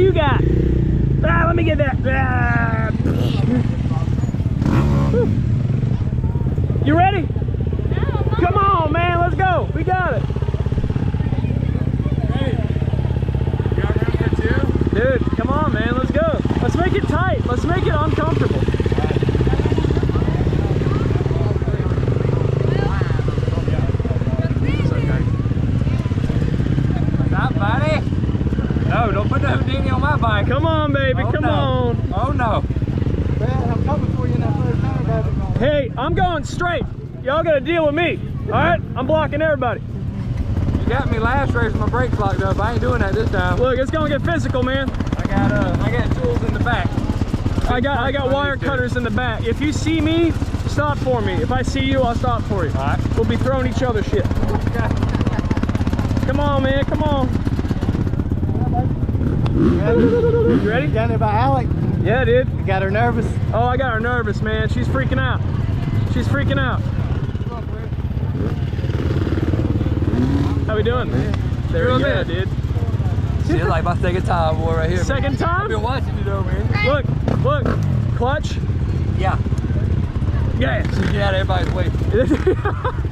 do you got? Ah, let me get that. Ah. You ready? No, come on, man. Let's go. We got it. Hey, you got room for two? Dude, come on, man. Let's go. Let's make it tight. Let's make it uncomfortable. Stop, buddy. No, don't put the Houdini on my bike. Come on, baby. Oh, come no. on. Oh, no. Man, I'm coming for you in that first time, baby. Hey, I'm going straight. Y'all got to deal with me. All right? I'm blocking everybody. You got me last race, my brakes locked up. I ain't doing that this time. Look, it's going to get physical, man. I got tools in the back. I got wire cutters in the back. If you see me, stop for me. If I see you, I'll stop for you. All right. We'll be throwing each other shit. Come on, man. Come on. You ready? You got it by Alec. Yeah, dude. You got her nervous. Oh, I got her nervous, man. She's freaking out. She's freaking out. How we doing, man? There we go, dude. Shit, like my second time, boy, right here. Second time? I've been watching you, though, man. Look. Clutch. Yeah. Yes. Get out of everybody's way.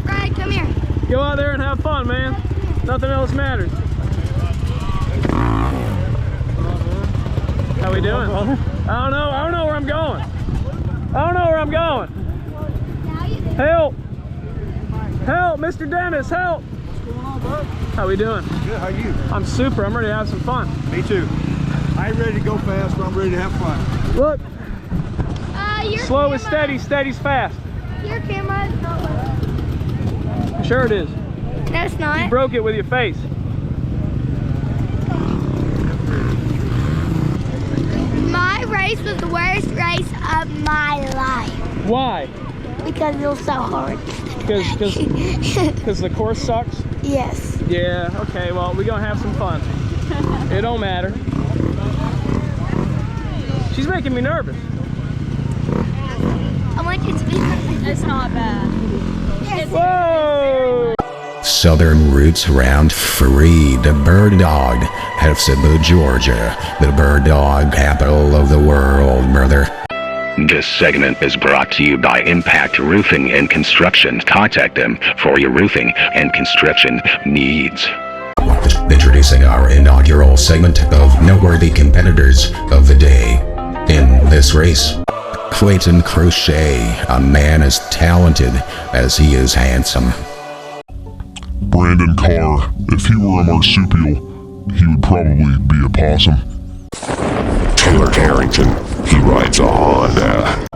Brad, come here. Go out there and have fun, man. Nothing else matters. How we doing? I don't know where I'm going. I don't know where I'm going. Help! Help, Mr. Dennis, help! What's going on, bud? How we doing? Good, how are you? I'm super. I'm ready to have some fun. Me too. I ain't ready to go fast, but I'm ready to have fun. Look, Your slow is camera- steady, steady's fast. Your camera is not working. Sure it is. No, it's not. You broke it with your face. My race was the worst race of my life Why? because it was so hard. Because the course sucks? Yes. Yeah, okay, well, we're gonna have some fun. It don't matter. She's making me nervous. I want you to be. It's not bad. Yes. Whoa! Southern Roots Round 3, the BIRDDOG, Hefzibah, Georgia, the BIRDDOG capital of the world, brother. This segment is brought to you by Impact Roofing and Construction. Contact them for your roofing and construction needs. Introducing our inaugural segment of noteworthy competitors of the day. In this race, Clayton Crochet, a man as talented as he is handsome. Brandon Carr, if he were a marsupial, he would probably be a possum. Taylor Carrington, he rides a Honda.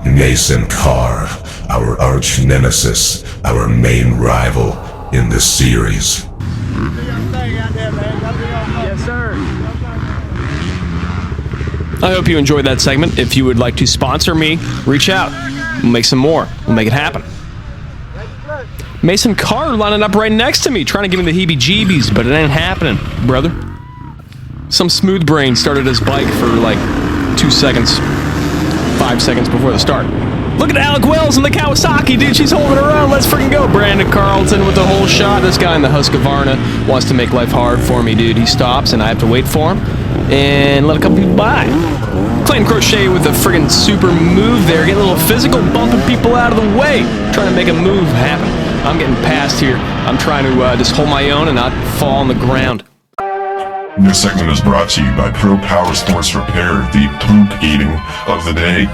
Mason Carr, our arch nemesis, our main rival in the series. Yes, sir. I hope you enjoyed that segment. If you would like to sponsor me, reach out. We'll make some more. We'll make it happen. Mason Carr lining up right next to me, trying to give me the heebie-jeebies, but it ain't happening, brother. Some smooth brain started his bike for like 2 seconds, 5 seconds before the start. Look at Alec Wells in the Kawasaki, dude. She's holding her own. Let's freaking go. Brandon Carlton with the whole shot. This guy in the Husqvarna wants to make life hard for me, dude. He stops, and I have to wait for him and let a couple people by. Clayton Crochet with a friggin' super move there. Getting a little physical, bumping people out of the way. Trying to make a move happen. I'm getting past here. I'm trying to just hold my own and not fall on the ground. This segment is brought to you by Pro Power Sports Repair, the poop eating of the day.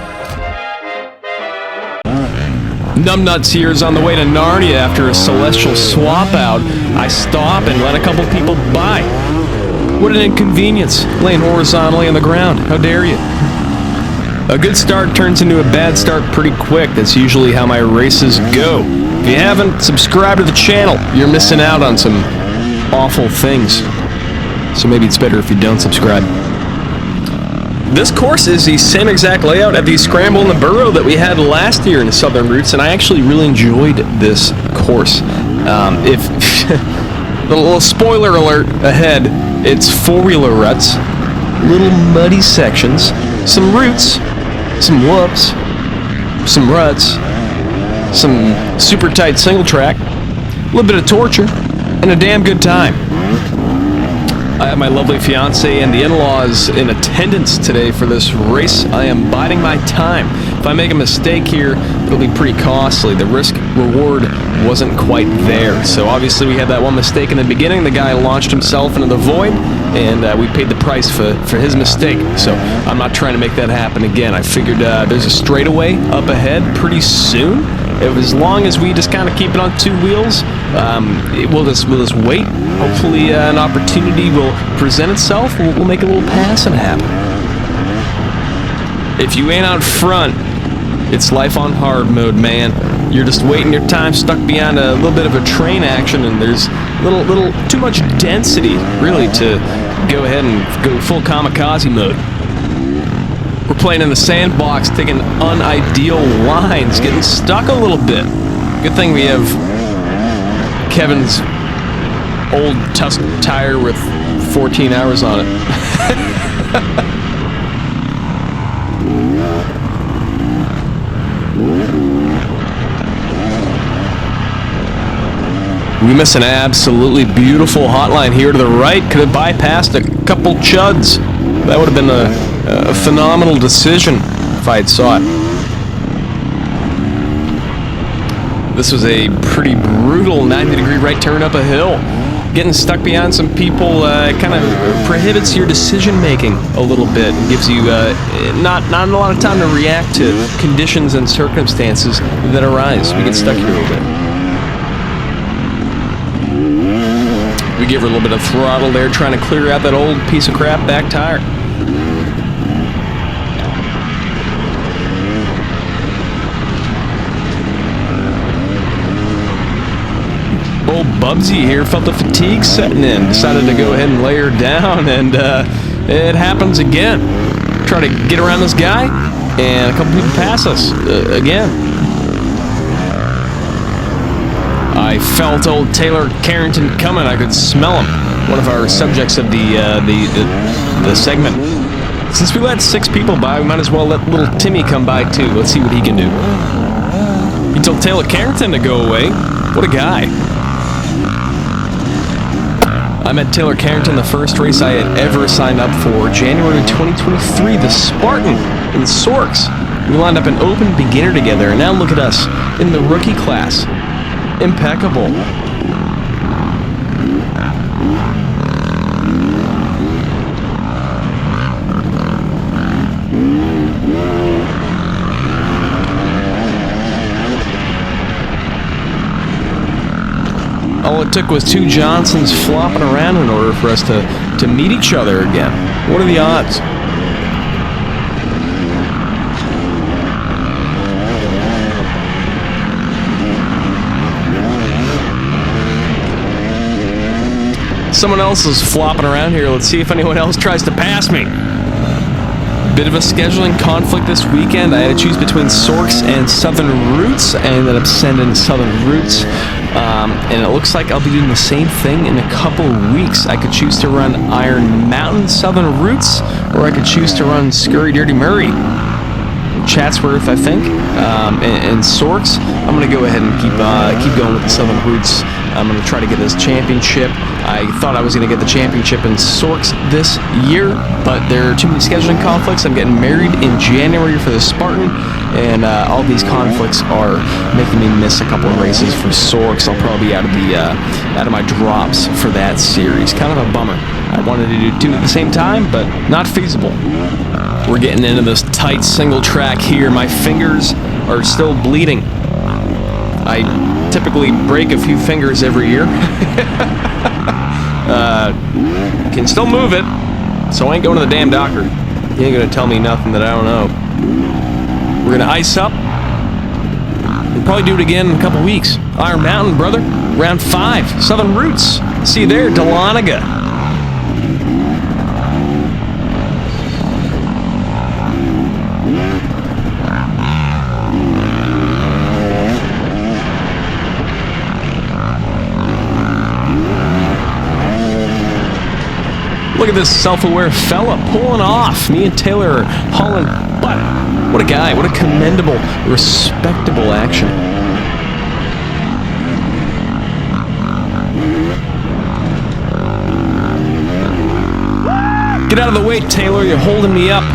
Numbnuts here is on the way to Narnia after a celestial swap out. I stop and let a couple people by. What an inconvenience, laying horizontally on the ground. How dare you? A good start turns into a bad start pretty quick. That's usually how my races go. If you haven't subscribed to the channel, you're missing out on some awful things. So maybe it's better if you don't subscribe. This course is the same exact layout of the Scramble and the Burrow that we had last year in the Southern Roots, and I actually really enjoyed this course. If a little spoiler alert ahead, it's four-wheeler ruts, little muddy sections, some roots, some whoops, some ruts, some super tight single track, a little bit of torture, and a damn good time. I have my lovely fiance and the in-laws in attendance today for this race. I am biding my time. If I make a mistake here, it'll be pretty costly. The risk-reward wasn't quite there. So obviously we had that one mistake in the beginning. The guy launched himself into the void, and we paid the price for his mistake. So I'm not trying to make that happen again. I figured there's a straightaway up ahead pretty soon. As long as we just kind of keep it on two wheels, we'll just wait. Hopefully an opportunity will present itself. We'll make a little passing happen. If you ain't out front, it's life on hard mode, man. You're just waiting your time, stuck behind a little bit of a train action, and there's little too much density, really, to go ahead and go full kamikaze mode. We're playing in the sandbox, taking unideal lines, getting stuck a little bit. Good thing we have Kevin's old Tusk tire with 14 hours on it. We miss an absolutely beautiful hotline here to the right. Could have bypassed a couple chuds. That would have been a phenomenal decision if I had saw it. This was a pretty brutal 90-degree right turn up a hill. Getting stuck behind some people kind of prohibits your decision making a little bit. It gives you not a lot of time to react to conditions and circumstances that arise. We get stuck here a little bit. We give her a little bit of throttle there, trying to clear out that old piece of crap back tire. Old Bubsy here felt the fatigue setting in, decided to go ahead and lay her down, and it happens again. Try to get around this guy, and a couple people pass us again. I felt old Taylor Carrington coming. I could smell him. One of our subjects of the segment. Since we let 6 people by, we might as well let little Timmy come by too. Let's see what he can do. He told Taylor Carrington to go away. What a guy. I met Taylor Carrington the first race I had ever signed up for, January 2023, the Spartan in Sorks. We lined up an open beginner together, and now look at us in the rookie class. Impeccable. All it took was 2 Johnsons flopping around in order for us to meet each other again. What are the odds? Someone else is flopping around here. Let's see if anyone else tries to pass me. Bit of a scheduling conflict this weekend. I had to choose between Sorks and Southern Roots. I ended up sending Southern Roots. And it looks like I'll be doing the same thing in a couple weeks. I could choose to run Iron Mountain Southern Roots, or I could choose to run Scurry Dirty Murray. Chatsworth, I think, and Sorks. I'm going to go ahead and keep going with the Southern Roots. I'm going to try to get this championship. I thought I was going to get the championship in Sorks this year, but there are too many scheduling conflicts. I'm getting married in January for the Spartan, and all these conflicts are making me miss a couple of races for Sorks. I'll probably be out of my drops for that series. Kind of a bummer. I wanted to do 2 at the same time, but not feasible. We're getting into this tight single track here. My fingers are still bleeding. I typically break a few fingers every year. Can still move it, so I ain't going to the damn doctor. He ain't gonna tell me nothing that I don't know. We're gonna ice up. We'll probably do it again in a couple weeks. Iron Mountain, brother. Round 5. Southern Roots. See you there, Dahlonega. Look at this self-aware fella pulling off. Me and Taylor are hauling butt. What a guy. What a commendable, respectable action. Get out of the way, Taylor. You're holding me up.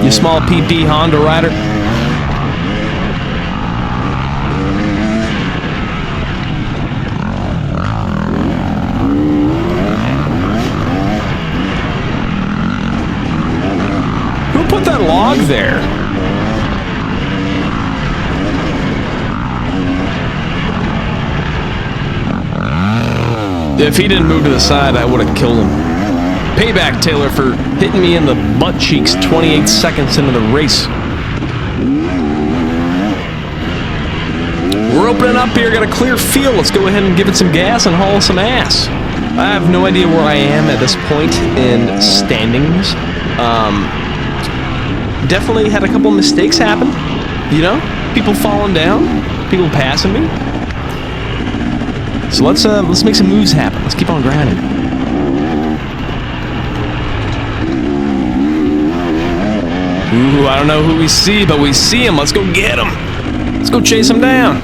You small PP Honda rider. Who put that log there? If he didn't move to the side, I would have killed him. Payback, Taylor, for hitting me in the butt cheeks 28 seconds into the race. We're opening up here, got a clear field. Let's go ahead and give it some gas and haul some ass. I have no idea where I am at this point in standings. Definitely had a couple mistakes happen. You know, people falling down, people passing me. So let's make some moves happen. Let's keep on grinding. Ooh, I don't know who we see, but we see him. Let's go get him. Let's go chase him down.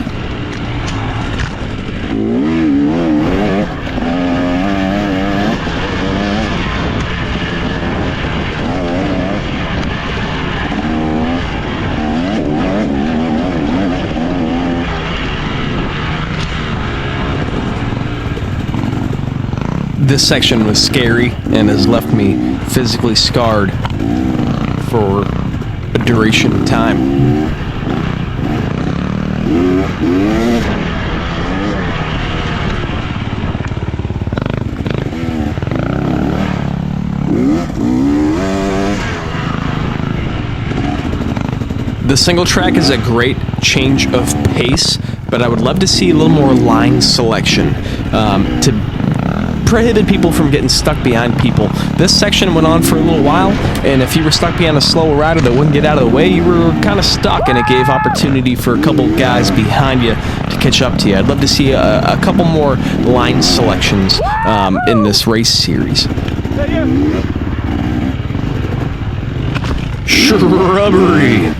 This section was scary and has left me physically scarred for a duration of time. The single track is a great change of pace, but I would love to see a little more line selection to prohibit people from getting stuck behind people. This section went on for a little while, and if you were stuck behind a slower rider that wouldn't get out of the way, you were kind of stuck, and it gave opportunity for a couple guys behind you to catch up to you. I'd love to see a couple more line selections in this race series. Shrubbery.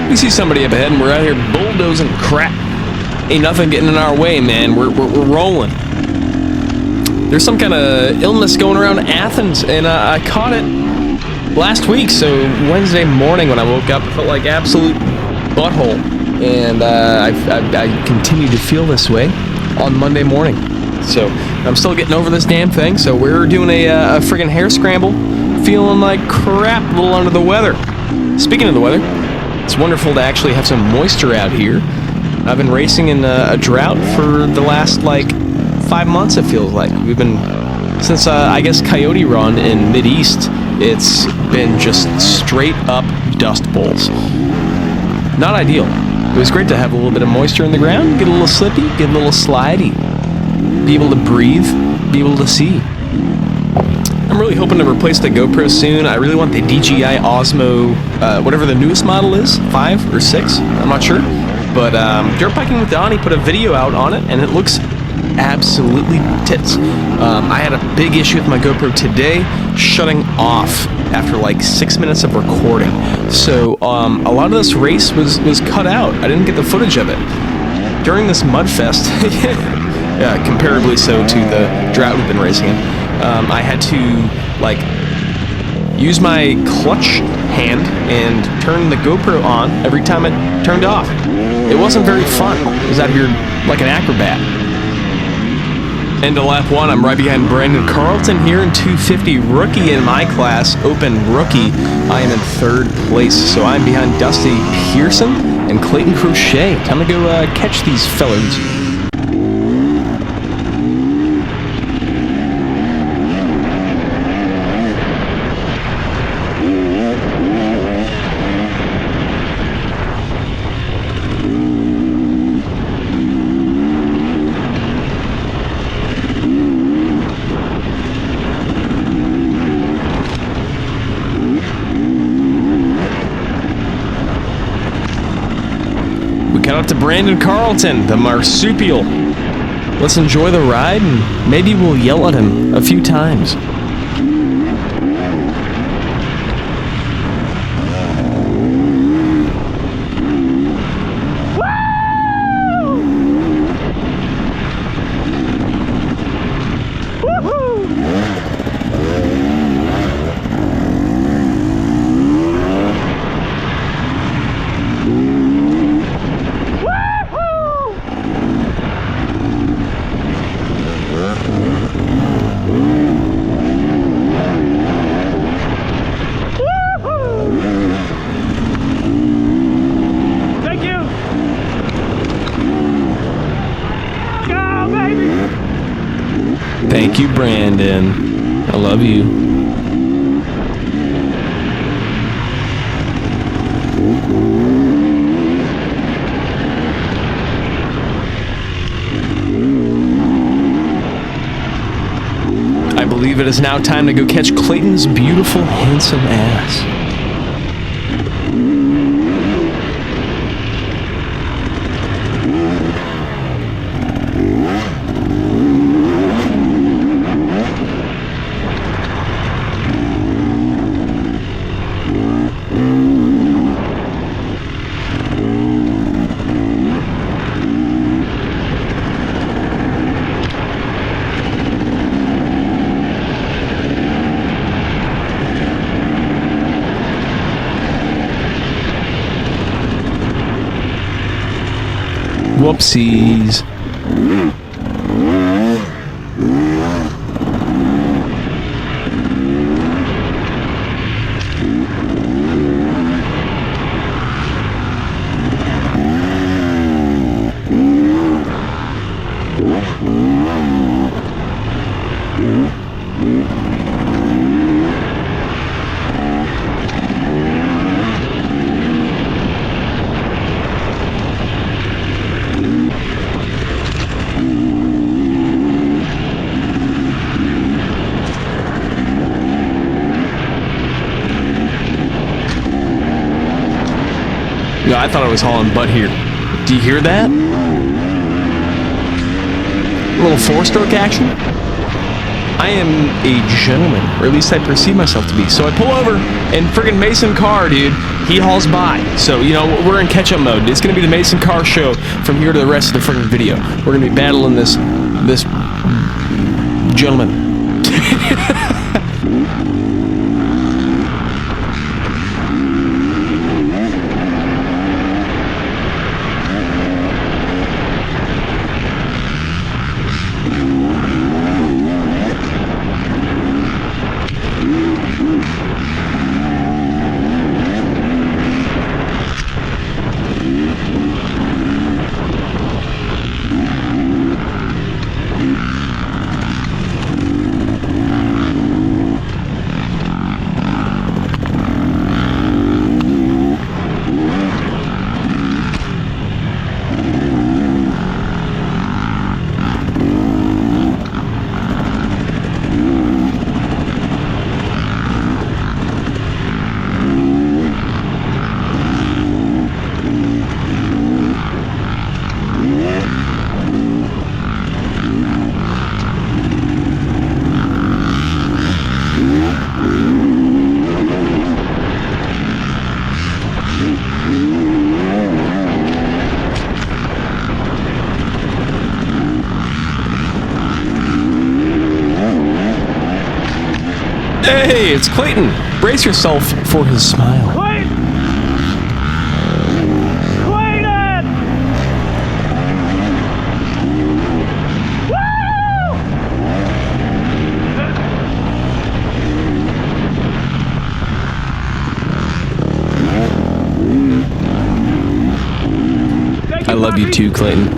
We see somebody up ahead, and we're out here bulldozing crap. Ain't nothing getting in our way, man. We're rolling. There's some kind of illness going around Athens, and I caught it last week. So Wednesday morning when I woke up, it felt like absolute butthole, and I continue to feel this way on Monday morning. So I'm still getting over this damn thing. So we're doing a friggin' hair scramble, feeling like crap, a little under the weather. Speaking of the weather, it's wonderful to actually have some moisture out here. I've been racing in a drought for the last, like, 5 months, it feels like. We've been, since, I guess, Coyote Run in Mid-East, it's been just straight up dust bowls. Not ideal. It was great to have a little bit of moisture in the ground, get a little slippy, get a little slidey, be able to breathe, be able to see. I'm really hoping to replace the GoPro soon. I really want the DJI Osmo, whatever the newest model is, 5 or 6, I'm not sure. But Dirt Biking with Donnie put a video out on it, and it looks absolutely tits. I had a big issue with my GoPro today, shutting off after like 6 minutes of recording. So a lot of this race was cut out. I didn't get the footage of it. During this mudfest, yeah, comparably so to the drought we've been racing in, I had to like use my clutch hand and turn the GoPro on every time it turned off. It wasn't very fun. I was out here like an acrobat. End of lap 1, I'm right behind Brandon Carlton here in 250 rookie in my class, open rookie. I am in 3rd place, so I'm behind Dusty Pearson and Clayton Crochet. Time to go catch these fellas. Cut out to Brandon Carlton, the marsupial. Let's enjoy the ride, and maybe we'll yell at him a few times. Thank you, Brandon. I love you. I believe it is now time to go catch Clayton's beautiful, handsome ass. Whoopsies. No, I thought I was hauling butt here. Do you hear that? A little four-stroke action? I am a gentleman, or at least I perceive myself to be. So I pull over, and friggin' Mason Carr, dude, he hauls by. So, you know, we're in catch-up mode. It's gonna be the Mason Carr show from here to the rest of the friggin' video. We're gonna be battling this gentleman. Hey, it's Clayton. Brace yourself for his smile. Clayton! Clayton! Woo! I love you too, Clayton.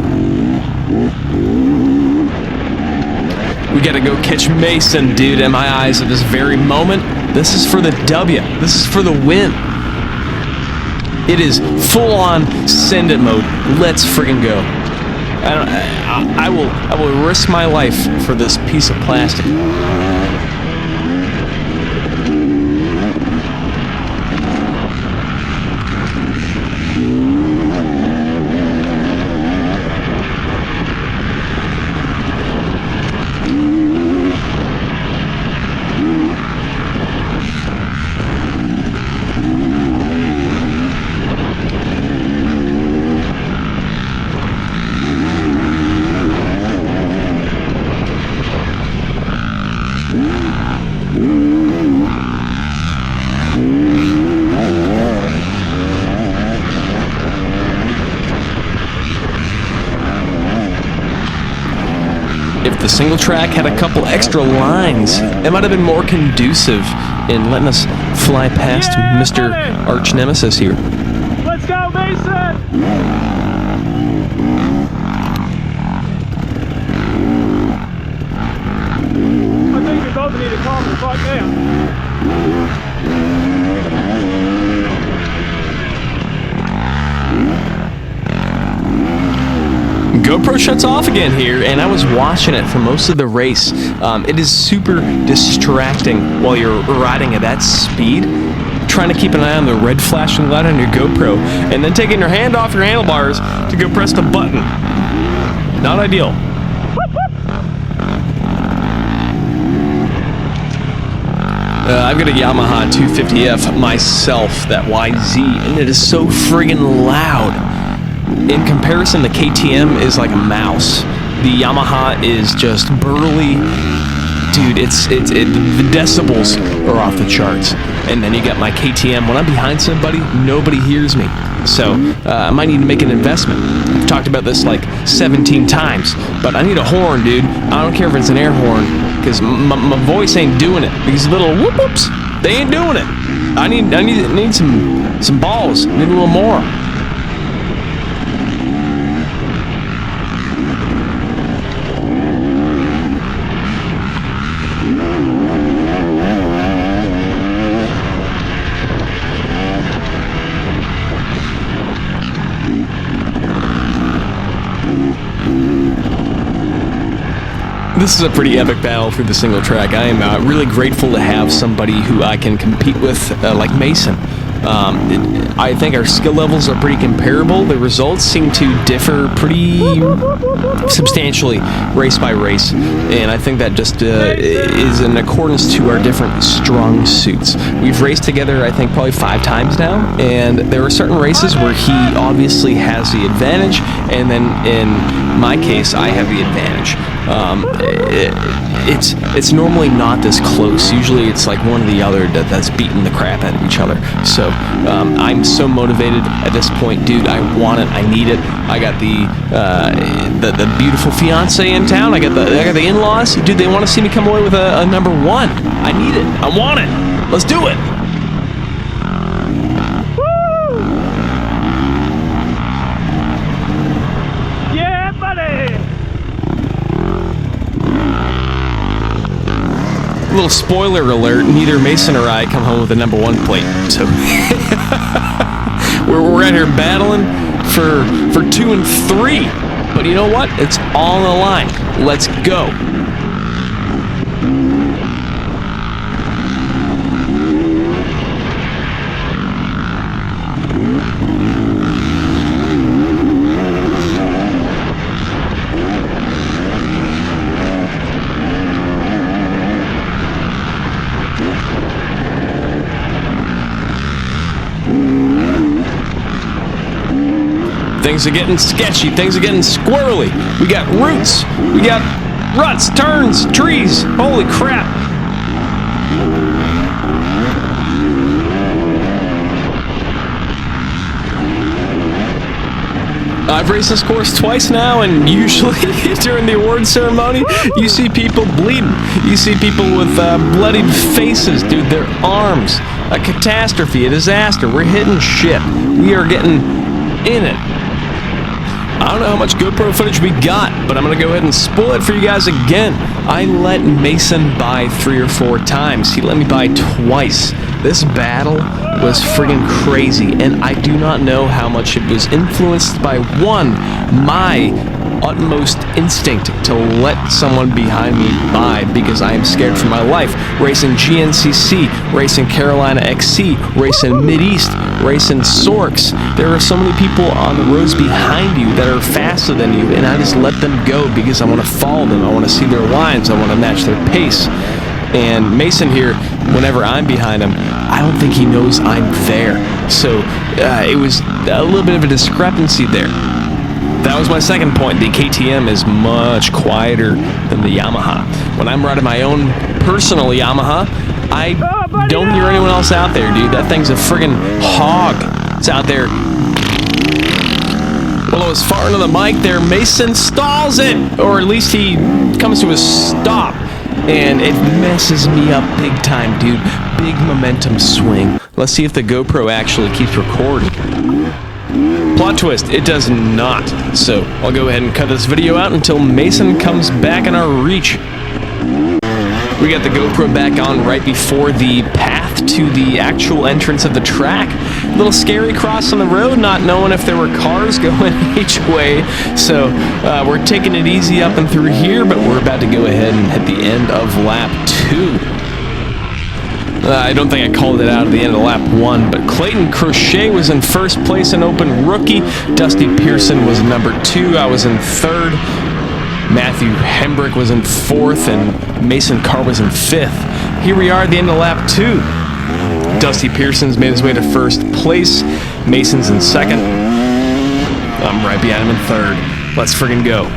We gotta go catch Mason, dude, in my eyes at this very moment. This is for the W. This is for the win. It is full-on send it mode. Let's friggin' go. I will risk my life for this piece of plastic. if the single track had a couple extra lines, it might have been more conducive in letting us fly past Mr. Arch Nemesis here. Let's go, Mason! I think we both need to calm the fuck down. GoPro shuts off again here, and I was watching it for most of the race. It is super distracting while you're riding at that speed, trying to keep an eye on the red flashing light on your GoPro, and then taking your hand off your handlebars to go press the button. Not ideal. I've got a Yamaha 250F myself, that YZ, and it is so friggin' loud. In comparison, the KTM is like a mouse. The Yamaha is just burly. Dude, the decibels are off the charts. And then you got my KTM. When I'm behind somebody, nobody hears me. So I might need to make an investment. I've talked about this like 17 times, but I need a horn, dude. I don't care if it's an air horn, because my voice ain't doing it. These little whoop-whoops, they ain't doing it. I need some balls. I need a little more. This is a pretty epic battle through the single track. I am really grateful to have somebody who I can compete with like Mason. I think our skill levels are pretty comparable. The results seem to differ pretty substantially race by race, and I think that just is in accordance to our different strong suits. We've raced together, I think, probably 5 times now, and there are certain races where he obviously has the advantage, and then in my case, I have the advantage. It's normally not this close. Usually it's like one or the other that's beating the crap out of each other. So I'm so motivated at this point, dude. I want it. I need it. I got the beautiful fiance in town. I got the in-laws. Dude, they want to see me come away with a number 1. I need it. I want it. Let's do it. Little spoiler alert, neither Mason or I come home with a number 1 plate. So we're out here battling for 2 and 3. But you know what? It's all on the line. Let's go. Things are getting sketchy. Things are getting squirrely. We got roots. We got ruts, turns, trees. Holy crap. I've raced this course twice now, and usually during the award ceremony, you see people bleeding. You see people with bloodied faces, dude, their arms. A catastrophe, a disaster. We're hitting shit. We are getting in it. I don't know how much GoPro footage we got, but I'm going to go ahead and spoil it for you guys again. I let Mason by 3 or 4 times. He let me by twice. This battle was friggin' crazy, and I do not know how much it was influenced by, one, my utmost instinct to let someone behind me by because I am scared for my life. Racing GNCC, racing Carolina XC, racing Mideast, racing Sorks. There are so many people on the roads behind you that are faster than you, and I just let them go because I want to follow them. I want to see their lines. I want to match their pace. And Mason here, whenever I'm behind him, I don't think he knows I'm there. So it was a little bit of a discrepancy there. That was my second point. The KTM is much quieter than the Yamaha. When I'm riding my own personal Yamaha, I don't hear anyone else out there, dude. That thing's a friggin' hog. It's out there. Well, almost far into the mic there. Mason stalls it, or at least he comes to a stop, and it messes me up big time, dude. Big momentum swing. Let's see if the GoPro actually keeps recording. Plot twist, it does not. So I'll go ahead and cut this video out until Mason comes back in our reach. We got the GoPro back on right before the path to the actual entrance of the track. A little scary crossing the road, not knowing if there were cars going each way. So we're taking it easy up and through here, but we're about to go ahead and hit the end of lap 2. I don't think I called it out at the end of lap 1, but Clayton Crochet was in first place, an open rookie. Dusty Pearson was number 2. I was in 3rd. Matthew Hembrick was in 4th, and Mason Carr was in 5th. Here we are at the end of lap 2. Dusty Pearson's made his way to first place. Mason's in 2nd. I'm right behind him in 3rd. Let's friggin' go.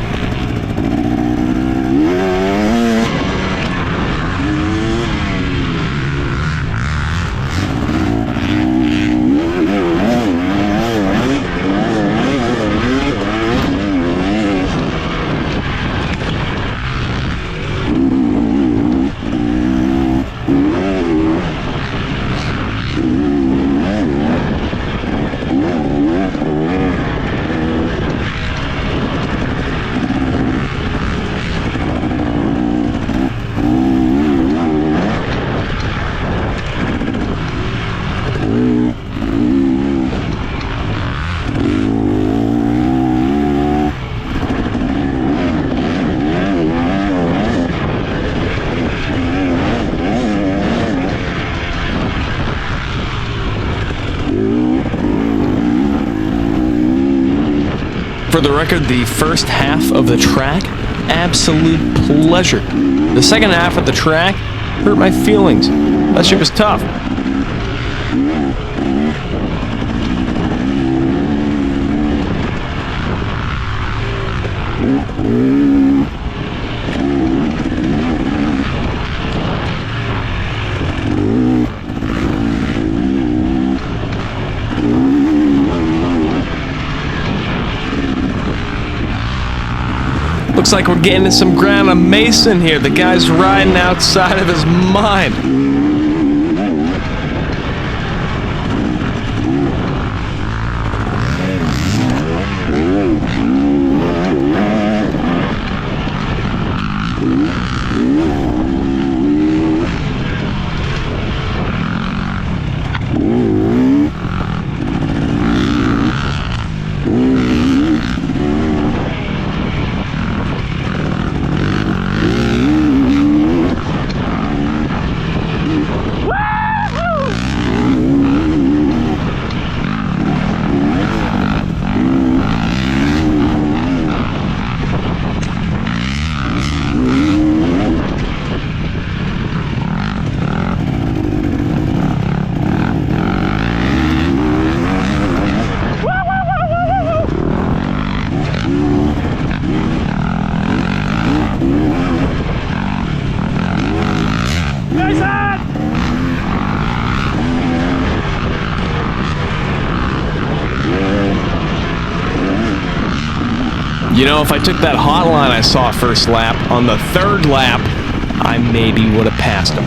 For the record, the first half of the track, absolute pleasure. The second half of the track hurt my feelings. That shit was tough. Looks like we're gaining some ground on Mason here. The guy's riding outside of his mind. You know, if I took that hotline I saw first lap, on the 3rd lap, I maybe would have passed him.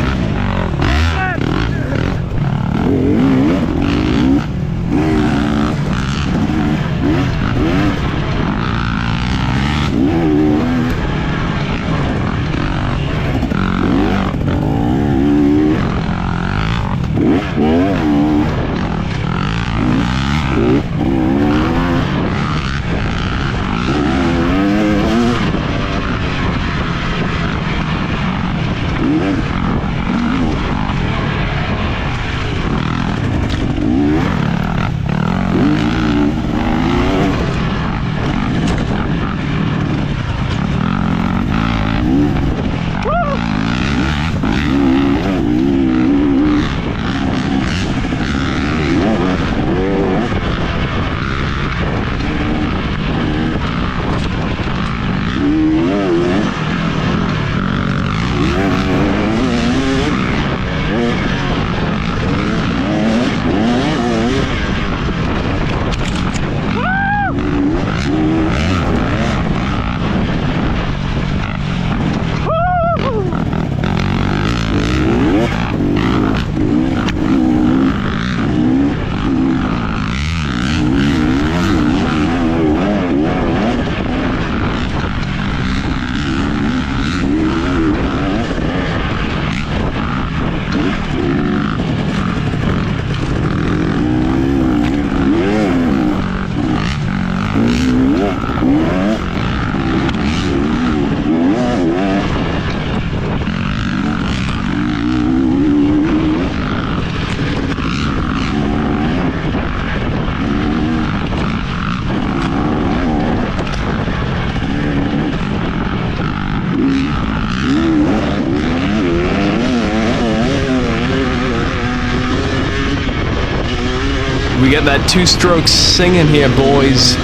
We got that two-stroke singing here, boys.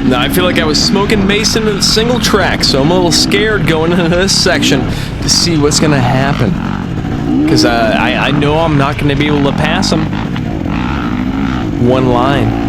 Now, I feel like I was smoking Mason with a single track, so I'm a little scared going into this section to see what's going to happen. Because I know I'm not going to be able to pass him. One line.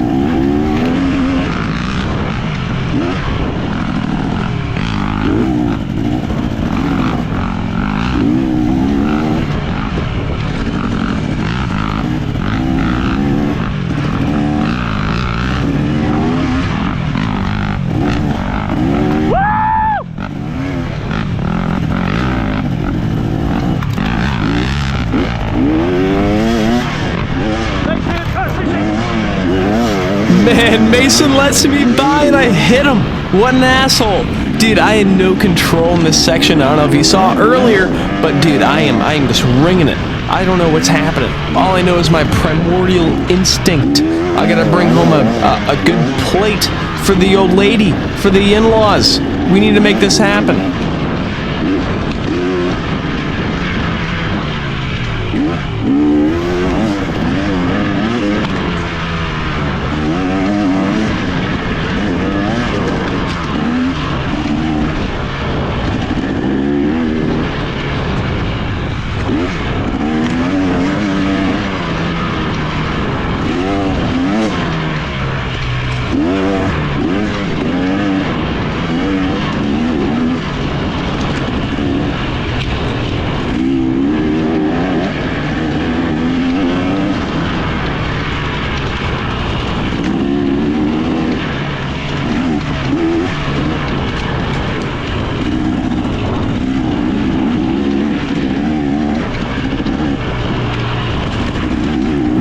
Man, Mason lets me by and I hit him. What an asshole. Dude, I had no control in this section. I don't know if you saw earlier, but dude, I am just ringing it. I don't know what's happening. All I know is my primordial instinct. I gotta bring home a good plate for the old lady, for the in-laws. We need to make this happen.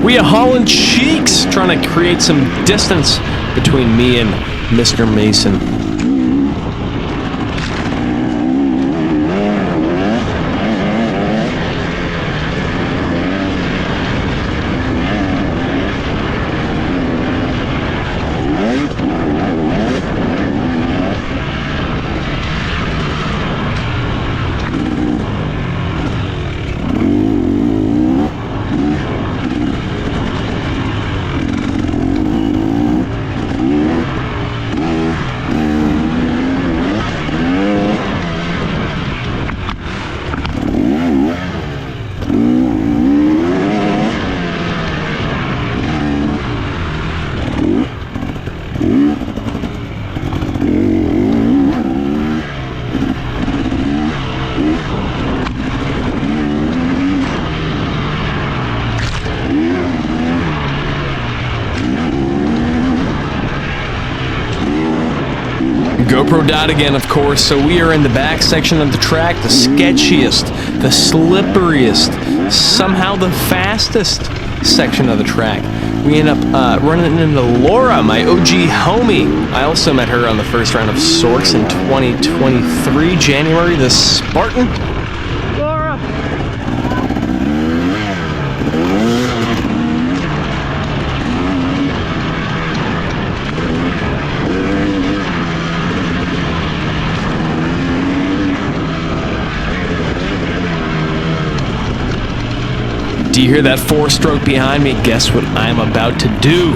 We are hauling cheeks, trying to create some distance between me and Mr. Mason. GoPro died again, of course, so we are in the back section of the track, the sketchiest, the slipperiest, somehow the fastest section of the track. We end up running into Laura, my OG homie. I also met her on the first round of Sorks in 2023, January, the Spartan. Laura! Do you hear that four-stroke behind me? Guess what I'm about to do.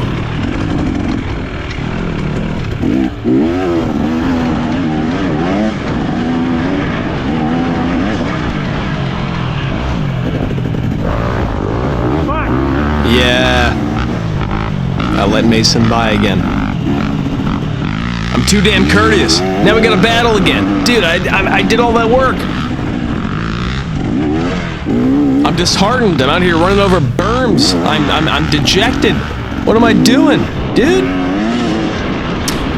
Yeah. I let Mason by again. I'm too damn courteous. Now we gotta battle again. Dude, I did all that work. I'm disheartened. I'm out here running over berms. I'm dejected. What am I doing? Dude?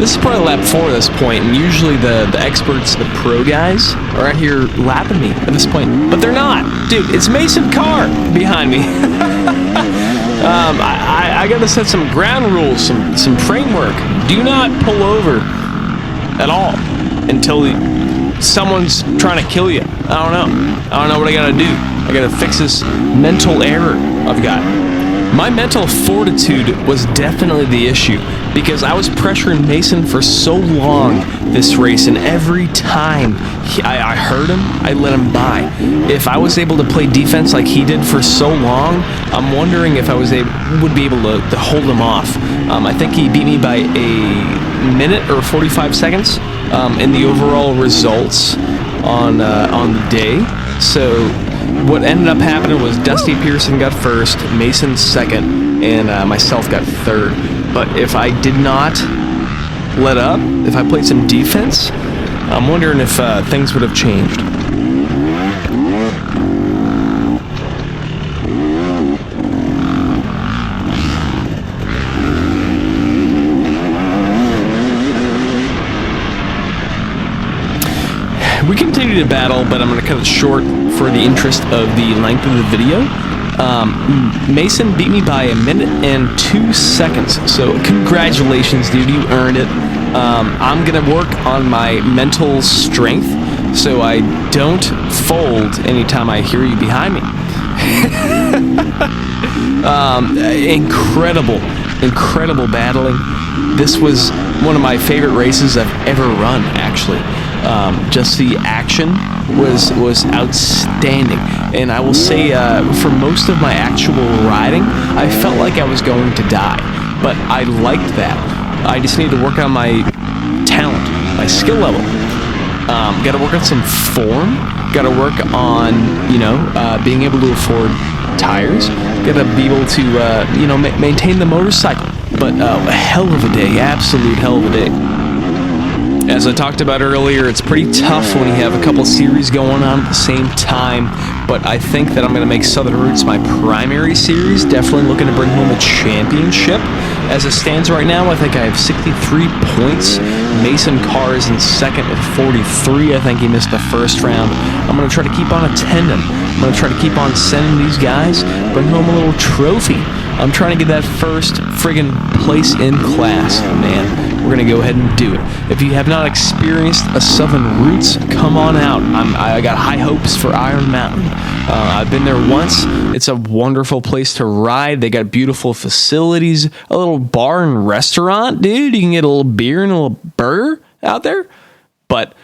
This is probably lap 4 at this point, and usually the experts, the pro guys, are out here lapping me at this point. But they're not. Dude, it's Mason Carr behind me. I gotta set some ground rules, some framework. Do not pull over at all until someone's trying to kill you. I don't know what I gotta do. I gotta fix this mental error I've got. My mental fortitude was definitely the issue because I was pressuring Mason for so long this race, and every time I heard him, I let him by. If I was able to play defense like he did for so long, I'm wondering if I would be able to hold him off. I think he beat me by a minute or 45 seconds in the overall results on the day. So what ended up happening was Dusty Pearson got first, Mason second, and myself got third. But if I did not let up, if I played some defense, I'm wondering if things would have changed. We continue to battle, but I'm going to cut it short for the interest of the length of the video. Mason beat me by a minute and 2 seconds, so congratulations, dude, you earned it. I'm going to work on my mental strength so I don't fold anytime I hear you behind me. Incredible battling. This was one of my favorite races I've ever run, actually. Just the action was outstanding, and I will say for most of my actual riding, I felt like I was going to die, but I liked that. I just need to work on my talent, my skill level. Got to work on some form. Got to work on being able to afford tires. Got to be able to maintain the motorcycle. But a hell of a day, absolute hell of a day. As I talked about earlier, it's pretty tough when you have a couple series going on at the same time, but I think that I'm going to make Southern Roots my primary series, definitely looking to bring home a championship. As it stands right now, I think I have 63 points. Mason Carr is in second with 43. I think he missed the first round. I'm going to try to keep on attending. I'm going to try to keep on sending these guys, bring home a little trophy. I'm trying to get that first friggin' place in class, man. We're going to go ahead and do it. If you have not experienced a Southern Roots, come on out. I got high hopes for Iron Mountain. I've been there once. It's a wonderful place to ride. They got beautiful facilities, a little bar and restaurant, dude. You can get a little beer and a little burger out there. But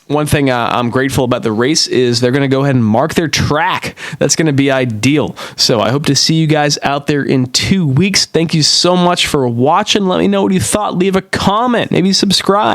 one thing I'm grateful about the race is they're going to go ahead and mark their track. That's going to be ideal. So I hope to see you guys out there in 2 weeks. Thank you so much for watching. Let me know what you thought. Leave a comment. Maybe subscribe.